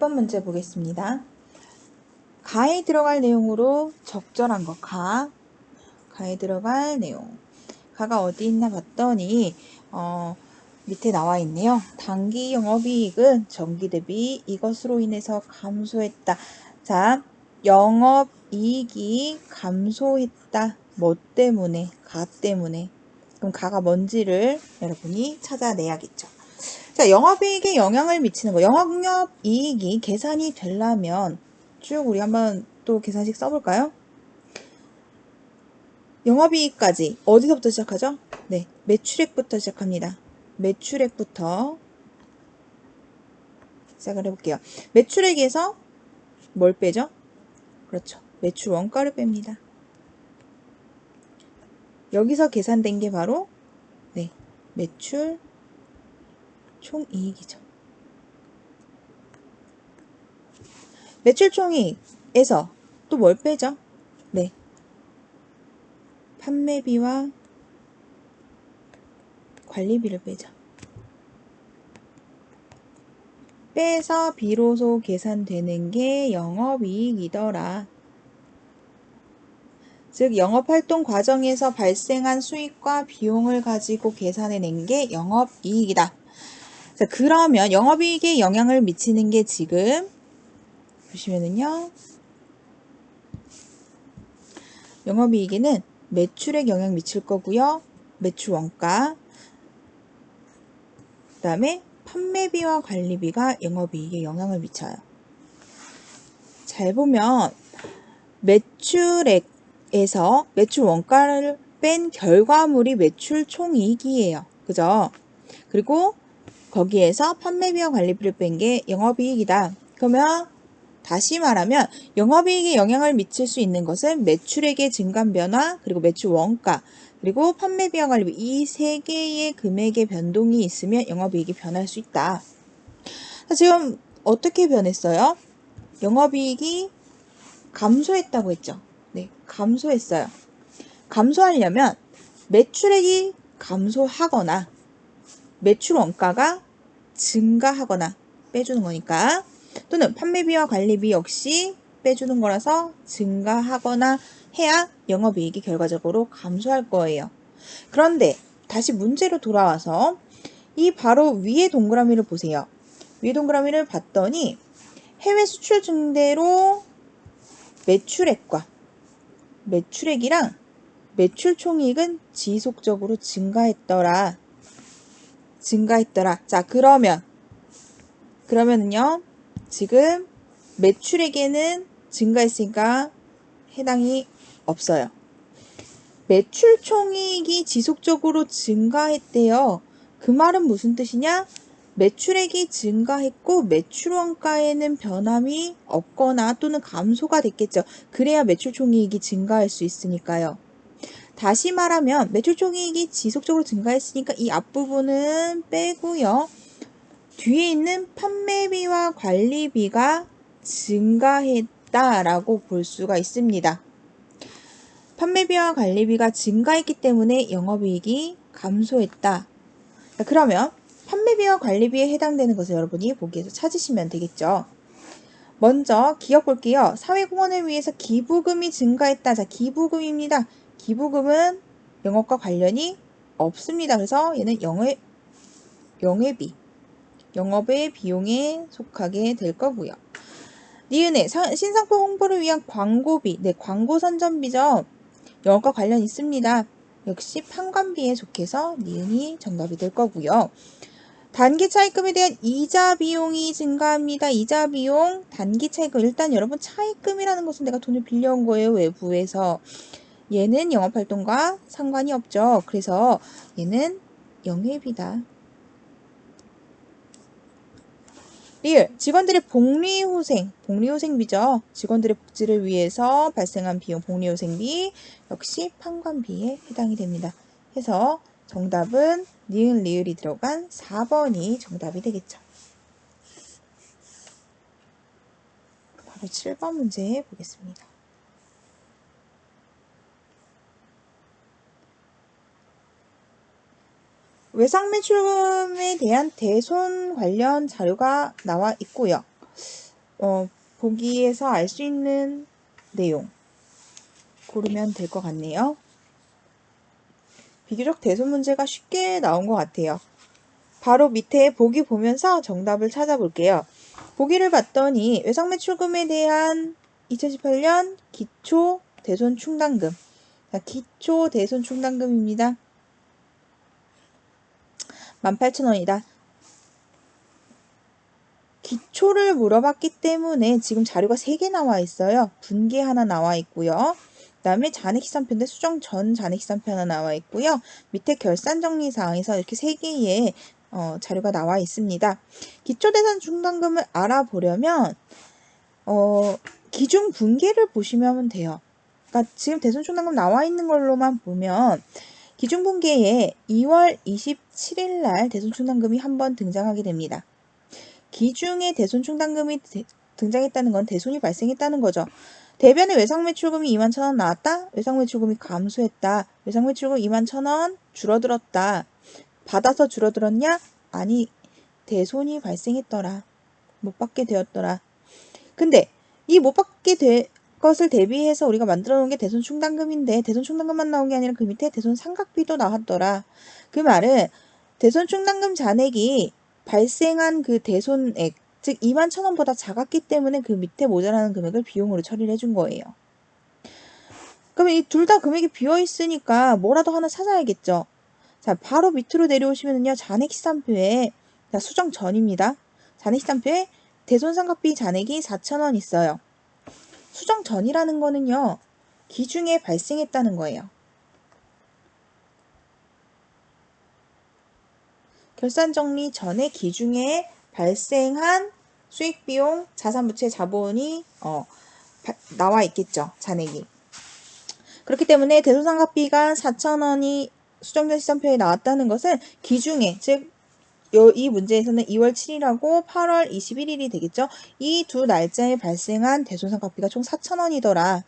6번 문제 보겠습니다. 가에 들어갈 내용으로 적절한 거 가에 들어갈 내용. 가가 어디 있나 봤더니 밑에 나와 있네요. 단기 영업이익은 전기 대비 이것으로 인해서 감소했다. 자, 영업이익이 감소했다. 뭐 때문에? 가 때문에. 그럼 가가 뭔지를 여러분이 찾아내야겠죠. 자, 영업이익에 영향을 미치는 거. 영업이익이 계산이 되려면 쭉 우리 한번 또 계산식 써볼까요? 영업이익까지 어디서부터 시작하죠? 네, 매출액부터 시작합니다. 매출액부터 시작을 해볼게요. 매출액에서 뭘 빼죠? 그렇죠. 매출 원가를 뺍니다. 여기서 계산된 게 바로 네, 매출 총이익이죠. 매출 총이익에서 또 뭘 빼죠? 네, 판매비와 관리비를 빼죠. 빼서 비로소 계산되는 게 영업이익이더라. 즉 영업활동 과정에서 발생한 수익과 비용을 가지고 계산해낸 게 영업이익이다. 자, 그러면 영업이익에 영향을 미치는 게 지금 보시면은요. 영업이익에는 매출액 영향 미칠 거고요. 매출 원가, 그 다음에 판매비와 관리비가 영업이익에 영향을 미쳐요. 잘 보면 매출액에서 매출 원가를 뺀 결과물이 매출 총이익이에요. 그죠? 그리고 거기에서 판매비와 관리비를 뺀 게 영업이익이다. 그러면 다시 말하면 영업이익에 영향을 미칠 수 있는 것은 매출액의 증감 변화, 그리고 매출 원가, 그리고 판매비와 관리비 이 세 개의 금액의 변동이 있으면 영업이익이 변할 수 있다. 지금 어떻게 변했어요? 영업이익이 감소했다고 했죠. 네, 감소했어요. 감소하려면 매출액이 감소하거나 매출 원가가 증가하거나 빼주는 거니까, 또는 판매비와 관리비 역시 빼주는 거라서 증가하거나 해야 영업이익이 결과적으로 감소할 거예요. 그런데 다시 문제로 돌아와서 이 바로 위에 동그라미를 보세요. 위에 동그라미를 봤더니 해외 수출 증대로 매출액과 매출액이랑 매출 총이익은 지속적으로 증가했더라. 자, 그러면은요, 지금 매출액에는 증가했으니까 해당이 없어요. 매출 총이익이 지속적으로 증가했대요. 그 말은 무슨 뜻이냐? 매출액이 증가했고 매출 원가에는 변함이 없거나 또는 감소가 됐겠죠. 그래야 매출 총이익이 증가할 수 있으니까요. 다시 말하면 매출 총이익이 지속적으로 증가했으니까 이 앞부분은 빼고요. 뒤에 있는 판매비와 관리비가 증가했다라고 볼 수가 있습니다. 판매비와 관리비가 증가했기 때문에 영업이익이 감소했다. 자, 그러면 판매비와 관리비에 해당되는 것을 여러분이 보기에서 찾으시면 되겠죠. 먼저 기업 볼게요. 사회공헌을 위해서 기부금이 증가했다. 자, 기부금입니다. 기부금은 영업과 관련이 없습니다. 그래서 얘는 영회비, 영업의 비용에 속하게 될 거고요. 니은에 신상품 홍보를 위한 광고비, 네, 광고 선전비죠. 영업과 관련 있습니다. 역시 판관비에 속해서 니은이 정답이 될 거고요. 단기 차입금에 대한 이자 비용이 증가합니다. 이자 비용, 단기 차입금. 일단 여러분 차입금이라는 것은 내가 돈을 빌려온 거예요. 외부에서. 얘는 영업활동과 상관이 없죠. 그래서 얘는 영회비다. 리을, 직원들의 복리후생비죠. 직원들의 복지를 위해서 발생한 비용, 복리후생비 역시 판관비에 해당이 됩니다. 해서 정답은 니은, 리을이 들어간 4번이 정답이 되겠죠. 바로 7번 문제 보겠습니다. 외상 매출금에 대한 대손 관련 자료가 나와 있고요. 보기에서 알 수 있는 내용 고르면 될 것 같네요. 비교적 대손 문제가 쉽게 나온 것 같아요. 바로 밑에 보기 보면서 정답을 찾아볼게요. 보기를 봤더니 외상매출금에 대한 2018년 기초 대손 충당금. 자, 기초 대손 충당금입니다. 18,000원이다. 기초를 물어봤기 때문에 지금 자료가 3개 나와 있어요. 분계 하나 나와 있고요. 그 다음에 잔액시산표인데 수정 전 잔액시산표 하나 나와 있고요. 밑에 결산정리사항에서 이렇게 3개의 자료가 나와 있습니다. 기초대손 충당금을 알아보려면 기준 분계를 보시면 돼요. 그러니까 지금 대손 충당금 나와 있는 걸로만 보면 기준 분계에 2월 27일 날 대손 충당금이 한번 등장하게 됩니다. 기중에 대손 충당금이 등장했다는 건 대손이 발생했다는 거죠. 대변에 외상매출금이 21,000원 나왔다. 외상매출금이 감소했다. 외상매출금 21,000원 줄어들었다. 받아서 줄어들었냐? 아니, 대손이 발생했더라. 못 받게 되었더라. 근데 이 못 받게 될 것을 대비해서 우리가 만들어 놓은 게 대손 충당금인데 대손 충당금만 나온 게 아니라 그 밑에 대손 상각비도 나왔더라. 그 말은 대손 충당금 잔액이 발생한 그 대손액, 즉 21,000원보다 작았기 때문에 그 밑에 모자라는 금액을 비용으로 처리를 해준 거예요. 그러면 이 둘 다 금액이 비어 있으니까 뭐라도 하나 찾아야겠죠. 자, 바로 밑으로 내려오시면요. 잔액시산표에, 자, 수정 전입니다. 잔액시산표에 대손상각비 잔액이 4,000원 있어요. 수정 전이라는 거는요. 기중에 발생했다는 거예요. 결산정리 전에 기중에 발생한 수익비용, 자산부채, 자본이 나와 있겠죠. 잔액이. 그렇기 때문에 대손상각비가 4,000원이 수정전 시산표에 나왔다는 것은 기중에, 즉 이 문제에서는 2월 7일하고 8월 21일이 되겠죠. 이 두 날짜에 발생한 대손상각비가 총 4,000원이더라.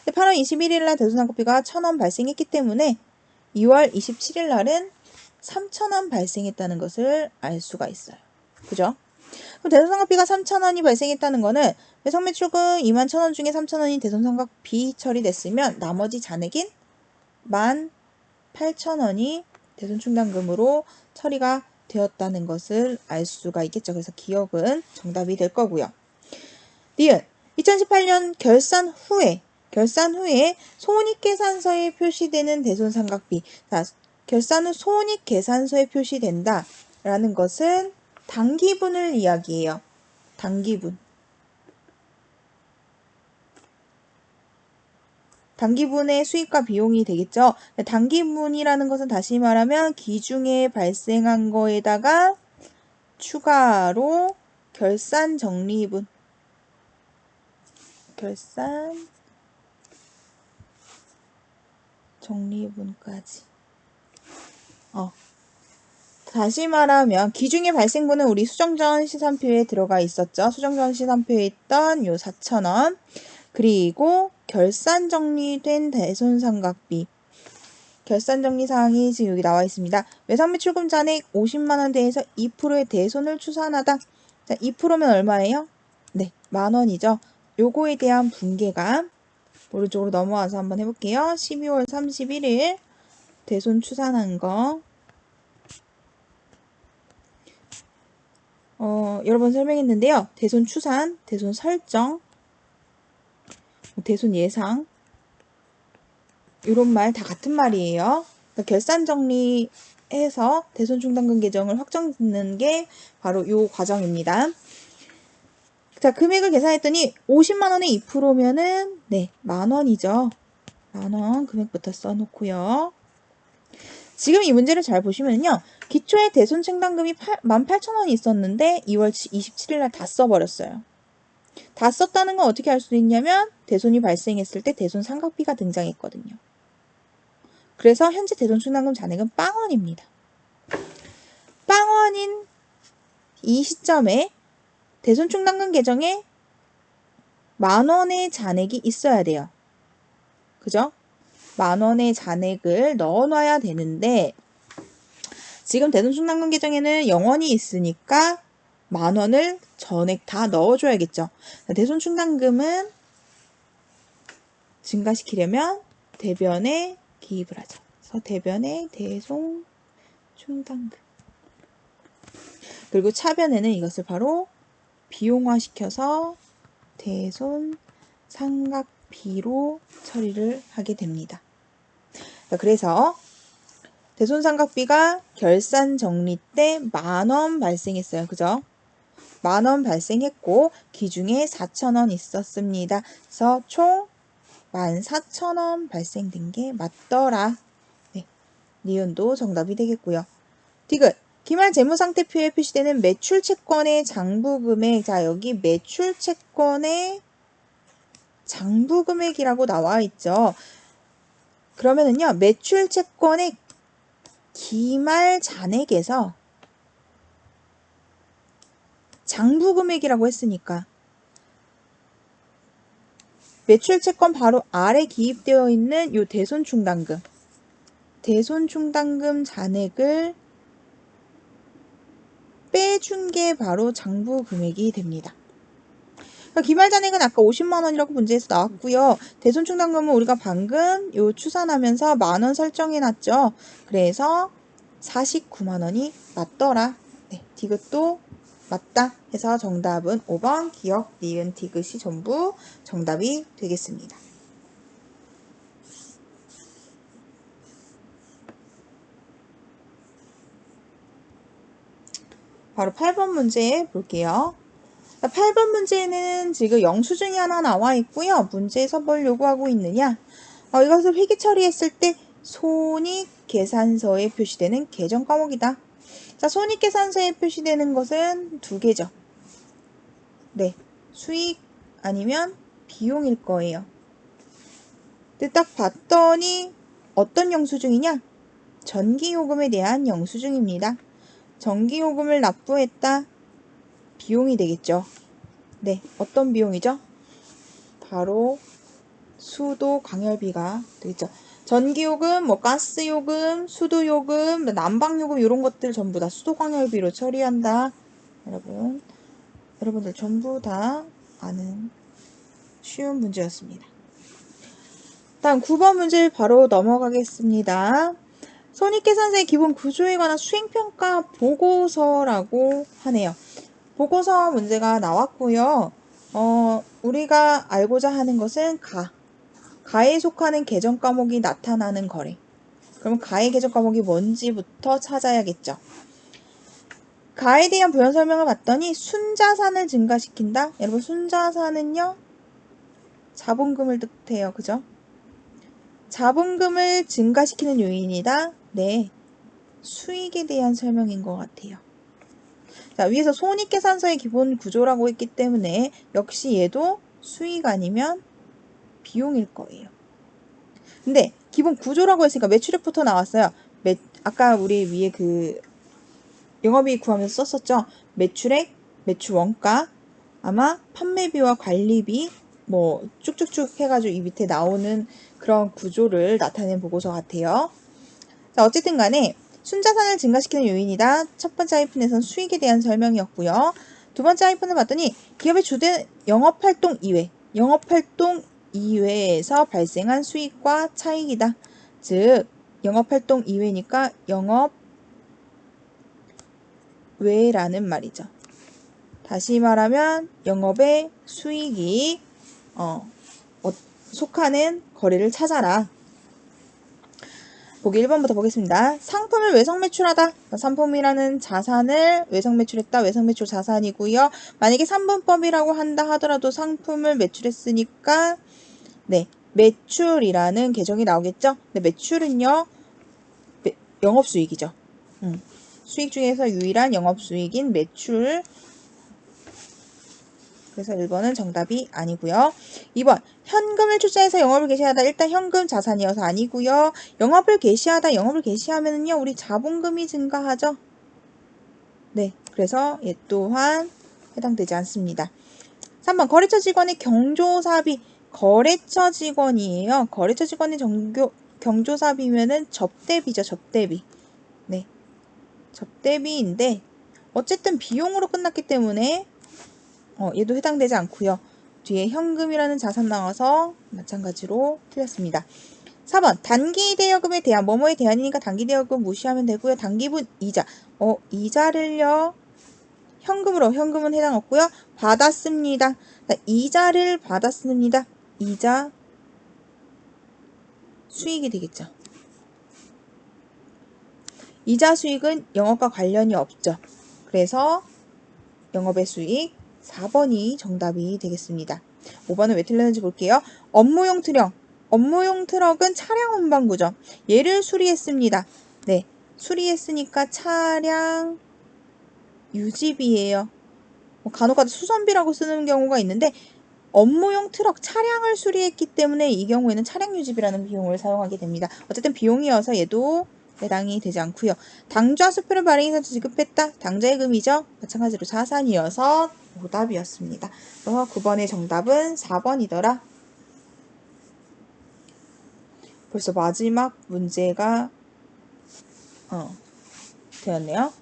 8월 21일 날 대손상각비가 1,000원 발생했기 때문에 2월 27일 날은 3,000원 발생했다는 것을 알 수가 있어요. 그죠? 그럼 대손상각비가 3,000원이 발생했다는 거는 외상매출금 21,000원 중에 3,000원이 대손상각비 처리됐으면 나머지 잔액인 18,000원이 대손충당금으로 처리가 되었다는 것을 알 수가 있겠죠. 그래서 기억은 정답이 될 거고요. 니은 2018년 결산 후에 손익계산서에 표시되는 대손상각비. 자, 결산 후 손익계산서에 표시된다 라는 것은 당기분을 이야기해요. 당기분. 당기분의 수익과 비용이 되겠죠. 당기분이라는 것은 다시 말하면 기중에 발생한 거에다가 추가로 결산 정리분. 결산 정리분까지. 다시 말하면 기중의 발생분은 우리 수정전 시산표에 들어가 있었죠. 수정전 시산표에 있던 요 4,000원. 그리고 결산 정리된 대손상각비. 결산 정리 사항이 지금 여기 나와 있습니다. 외상매출금 잔액 50만원 대에서 2%의 대손을 추산하다. 자, 2%면 얼마예요? 네, 만원이죠. 요거에 대한 분계가 오른쪽으로 넘어와서 한번 해볼게요. 12월 31일 대손 추산한 거. 여러 번 설명했는데요. 대손 추산, 대손 설정, 대손 예상 이런 말 다 같은 말이에요. 그러니까 결산 정리해서 대손 충당금 계정을 확정짓는 게 바로 요 과정입니다. 자, 금액을 계산했더니 50만원에 2%면은 네, 만원이죠. 만원 금액부터 써놓고요. 지금 이 문제를 잘 보시면요. 기초에 대손 충당금이 18,000원이 있었는데 2월 27일 날 다 써버렸어요. 다 썼다는 건 어떻게 알 수 있냐면 대손이 발생했을 때 대손 상각비가 등장했거든요. 그래서 현재 대손 충당금 잔액은 빵원입니다. 빵원인 이 시점에 대손 충당금 계정에 만원의 잔액이 있어야 돼요. 그죠? 만원의 잔액을 넣어놔야 되는데 지금 대손 충당금 계정에는 0원이 있으니까 10,000원을 전액 다 넣어줘야겠죠. 대손충당금은 증가시키려면 대변에 기입을 하죠. 그래서 대변에 대손충당금. 그리고 차변에는 이것을 바로 비용화시켜서 대손상각비로 처리를 하게 됩니다. 그래서 대손상각비가 결산 정리 때 10,000원 발생했어요. 그죠? 10,000원 발생했고 기중에 4,000원 있었습니다. 그래서 총 14,000원 발생된 게 맞더라. 네, 니은도 정답이 되겠고요. 디귿 기말 재무상태표에 표시되는 매출채권의 장부금액. 자, 여기 매출채권의 장부금액이라고 나와 있죠. 그러면은요, 매출채권의 기말 잔액에서 장부금액이라고 했으니까 매출채권 바로 아래 기입되어 있는 요 대손충당금 잔액을 빼준 게 바로 장부금액이 됩니다. 기말잔액은 아까 50만원이라고 문제에서 나왔고요. 대손충당금은 우리가 방금 요 추산하면서 10,000원 설정해놨죠. 그래서 49만원이 맞더라. 네, 디귿도 맞다 해서 정답은 5번 기역, 니은, 디귿이 전부 정답이 되겠습니다. 바로 8번 문제 볼게요. 8번 문제는 지금 영수증이 하나 나와 있고요. 문제에서 뭘 요구하고 있느냐? 이것을 회계 처리했을 때 손익계산서에 표시되는 계정 과목이다. 자, 손익계산서에 표시되는 것은 두 개죠. 네, 수익 아니면 비용일 거예요. 근데 딱 봤더니 어떤 영수증이냐? 전기요금에 대한 영수증입니다. 전기요금을 납부했다. 비용이 되겠죠. 네, 어떤 비용이죠? 바로 수도 광열비가 되겠죠. 전기요금, 가스요금, 수도요금, 난방요금 이런 것들 전부 다 수도 광열비로 처리한다. 여러분들 전부 다 아는 쉬운 문제였습니다. 다음 9번 문제 바로 넘어가겠습니다. 손익계산서의 기본 구조에 관한 수행평가 보고서라고 하네요. 보고서 문제가 나왔고요. 우리가 알고자 하는 것은 가에 속하는 계정 과목이 나타나는 거래. 그럼 가의 계정 과목이 뭔지부터 찾아야겠죠. 가에 대한 부연 설명을 봤더니 순자산을 증가시킨다. 여러분 순자산은요. 자본금을 뜻해요. 그죠? 자본금을 증가시키는 요인이다. 네. 수익에 대한 설명인 것 같아요. 자, 위에서 손익계산서의 기본 구조라고 했기 때문에 역시 얘도 수익 아니면 비용일 거예요. 근데 기본 구조라고 했으니까 매출액부터 나왔어요. 아까 우리 위에 그 영업이익 구하면서 썼었죠. 매출액, 매출원가, 아마 판매비와 관리비 뭐 쭉쭉쭉 해가지고 이 밑에 나오는 그런 구조를 나타낸 보고서 같아요. 자, 어쨌든 간에 순자산을 증가시키는 요인이다. 첫 번째 하이픈에서는 수익에 대한 설명이었고요. 두 번째 하이픈을 봤더니 기업의 주된 영업활동 이외에서 발생한 수익과 차익이다. 즉 영업활동 이외니까 영업외라는 말이죠. 다시 말하면 영업의 수익이 속하는 거래를 찾아라. 보기 1번부터 보겠습니다. 상품을 외성 매출하다. 상품이라는 자산을 외성 매출했다. 외성 매출 자산이고요. 만약에 3분법이라고 한다 하더라도 상품을 매출했으니까 네, 매출이라는 계정이 나오겠죠. 근데 매출은요. 영업수익이죠. 수익 중에서 유일한 영업수익인 매출. 그래서 1번은 정답이 아니고요. 2번 현금을 출자해서 영업을 개시하다. 일단 현금 자산이어서 아니고요. 영업을 개시하면은요. 우리 자본금이 증가하죠. 네, 그래서 얘 또한 해당되지 않습니다. 3번 거래처 직원의 경조사비. 거래처 직원이에요. 거래처 직원의 경조사비면은 접대비죠. 접대비. 네, 접대비인데 어쨌든 비용으로 끝났기 때문에 얘도 해당되지 않고요. 뒤에 현금이라는 자산 나와서 마찬가지로 틀렸습니다. 4번 단기 대여금에 대한 뭐뭐에 대한이니까 단기 대여금 무시하면 되고요. 단기분 이자. 이자를요. 현금은 해당 없고요. 받았습니다. 이자를 받았습니다. 이자 수익이 되겠죠. 이자 수익은 영업과 관련이 없죠. 그래서 영업의 수익 4번이 정답이 되겠습니다. 5번은 왜 틀렸는지 볼게요. 업무용 트럭. 업무용 트럭은 차량 운반구죠. 얘를 수리했습니다. 네, 수리했으니까 차량 유지비예요. 간혹가다 수선비라고 쓰는 경우가 있는데 업무용 트럭 차량을 수리했기 때문에 이 경우에는 차량 유지비라는 비용을 사용하게 됩니다. 어쨌든 비용이어서 얘도 해당이 되지 않고요. 당좌 수표를 발행해서 지급했다. 당좌예금이죠. 마찬가지로 자산이어서 오답이었습니다. 그래서 9번의 정답은 4번이더라. 벌써 마지막 문제가 되었네요.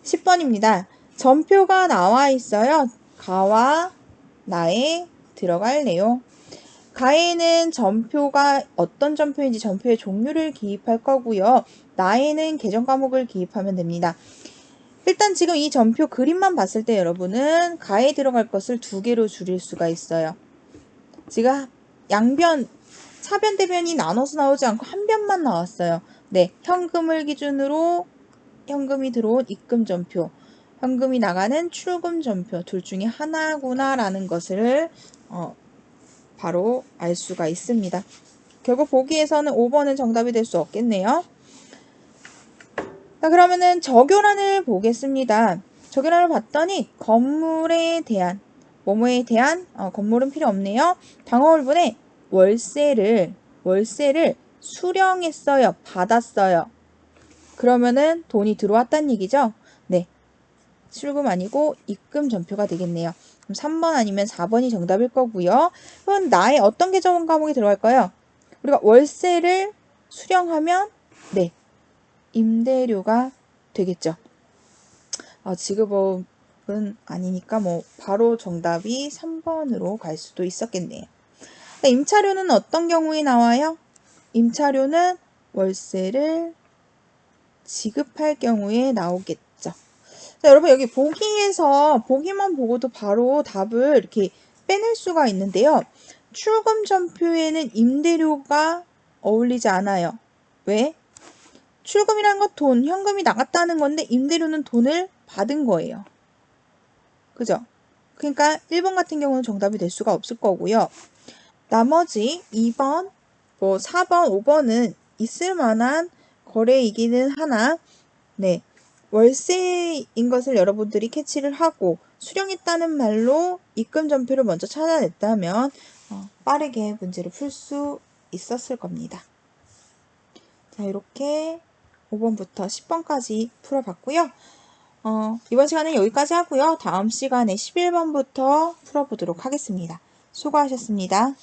10번입니다. 전표가 나와 있어요. 가와 나에 들어갈 내용. 가에는 전표가 어떤 전표인지 전표의 종류를 기입할 거고요. 나에는 계정 과목을 기입하면 됩니다. 일단 지금 이 전표 그림만 봤을 때 여러분은 가에 들어갈 것을 2개로 줄일 수가 있어요. 지금 양변, 차변, 대변이 나눠서 나오지 않고 한 변만 나왔어요. 네, 현금을 기준으로 현금이 들어온 입금 전표, 현금이 나가는 출금 전표 둘 중에 하나구나 라는 것을 바로 알 수가 있습니다. 결국 보기에서는 5번은 정답이 될 수 없겠네요. 자, 그러면은 적요란을 보겠습니다. 적요란을 봤더니 건물에 대한 뭐뭐에 대한 건물은 필요 없네요. 당어울분에 월세를 수령했어요. 받았어요. 그러면은 돈이 들어왔다는 얘기죠. 네. 출금 아니고 입금 전표가 되겠네요. 그럼 3번 아니면 4번이 정답일 거고요. 그럼 나의 어떤 계정 과목이 들어갈까요? 우리가 월세를 수령하면 네. 임대료가 되겠죠. 지급업은 아니니까 바로 정답이 3번으로 갈 수도 있었겠네요. 임차료는 어떤 경우에 나와요? 임차료는 월세를 지급할 경우에 나오겠죠. 자, 여러분 여기 보기에서 보기만 보고도 바로 답을 이렇게 빼낼 수가 있는데요. 출금 전표에는 임대료가 어울리지 않아요. 왜? 출금이라는 건 돈, 현금이 나갔다는 건데 임대료는 돈을 받은 거예요. 그죠? 그러니까 1번 같은 경우는 정답이 될 수가 없을 거고요. 나머지 2번, 4번, 5번은 있을 만한 거래이기는 하나, 네. 월세인 것을 여러분들이 캐치를 하고 수령했다는 말로 입금 전표를 먼저 찾아냈다면 빠르게 문제를 풀 수 있었을 겁니다. 자, 이렇게 5번부터 10번까지 풀어봤고요. 이번 시간은 여기까지 하고요. 다음 시간에 11번부터 풀어보도록 하겠습니다. 수고하셨습니다.